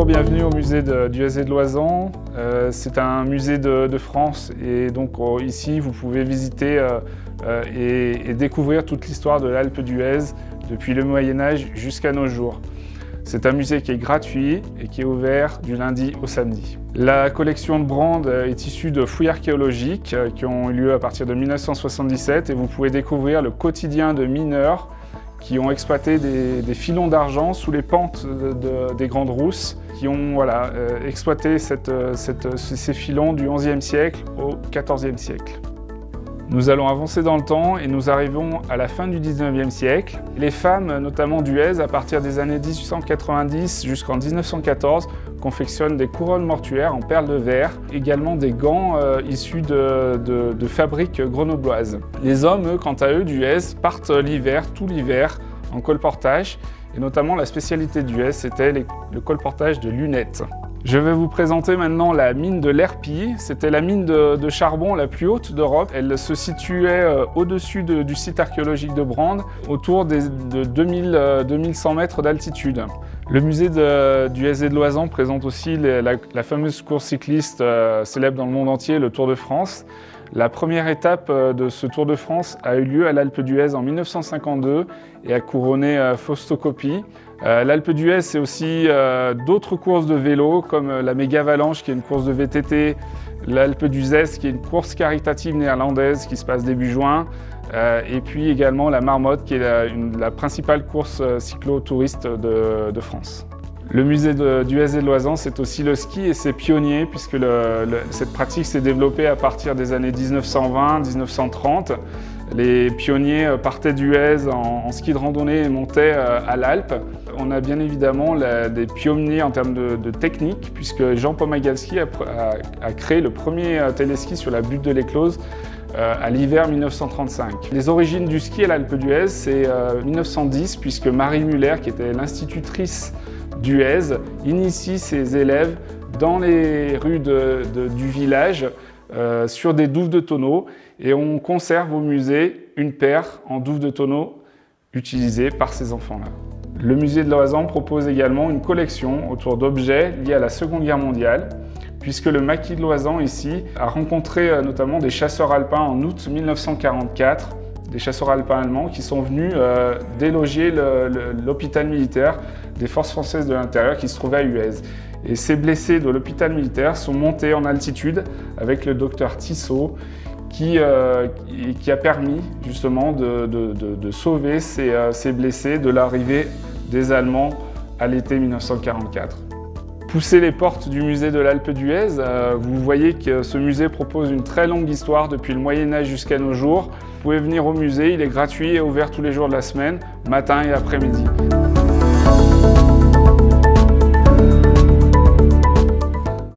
Bonjour, bienvenue au musée du SZ de Loizan. C'est un musée de France et donc ici vous pouvez visiter et découvrir toute l'histoire de l'Alpe d'Huez depuis le Moyen-Âge jusqu'à nos jours. C'est un musée qui est gratuit et qui est ouvert du lundi au samedi. La collection de Brande est issue de fouilles archéologiques qui ont eu lieu à partir de 1977 et vous pouvez découvrir le quotidien de mineurs qui ont exploité des filons d'argent sous les pentes des Grandes Rousses, qui ont exploité ces filons du XIe siècle au XIVe siècle. Nous allons avancer dans le temps et nous arrivons à la fin du XIXe siècle. Les femmes, notamment d'Huez, à partir des années 1890 jusqu'en 1914, confectionnent des couronnes mortuaires en perles de verre, également des gants issus de fabriques grenobloises. Les hommes, eux, quant à eux, d'Huez, partent l'hiver, tout l'hiver, en colportage, et notamment la spécialité d'Huez, c'était le colportage de lunettes. Je vais vous présenter maintenant la mine de l'Herpie. C'était la mine de charbon la plus haute d'Europe. Elle se situait au-dessus du site archéologique de Brande, autour de 2100 mètres d'altitude. Le musée du SZ de Loizan présente aussi la fameuse course cycliste célèbre dans le monde entier, le Tour de France. La première étape de ce Tour de France a eu lieu à l'Alpe d'Huez en 1952 et a couronné Fausto-Coppi. L'Alpe d'Huez, c'est aussi d'autres courses de vélo comme la Méga-Avalanche qui est une course de VTT, l'Alpe d'Huez qui est une course caritative néerlandaise qui se passe début juin, et puis également la Marmotte qui est la principale course cyclo-touriste de France. Le musée du SZ de Loizan, c'est aussi le ski et ses pionniers puisque cette pratique s'est développée à partir des années 1920-1930. Les pionniers partaient d'Huez en ski de randonnée et montaient à l'Alpe. On a bien évidemment des pionniers en termes de technique puisque Jean Pomagalski a créé le premier téléski sur la butte de l'Éclose à l'hiver 1935. Les origines du ski à l'Alpe d'Huez, c'est 1910 puisque Marie Muller, qui était l'institutrice d'Huez, initie ses élèves dans les rues du village sur des douves de tonneaux et on conserve au musée une paire en douve de tonneaux utilisée par ces enfants-là. Le musée de Loizan propose également une collection autour d'objets liés à la Seconde Guerre mondiale puisque le maquis de Loizan ici a rencontré notamment des chasseurs alpins en août 1944, des chasseurs alpins allemands qui sont venus déloger l'hôpital militaire des forces françaises de l'intérieur qui se trouvait à Huez. Et ces blessés de l'hôpital militaire sont montés en altitude avec le docteur Tissot qui a permis justement de sauver ces blessés de l'arrivée des Allemands à l'été 1944. Poussez les portes du musée de l'Alpe d'Huez, vous voyez que ce musée propose une très longue histoire depuis le Moyen-Âge jusqu'à nos jours. Vous pouvez venir au musée, il est gratuit et ouvert tous les jours de la semaine, matin et après-midi.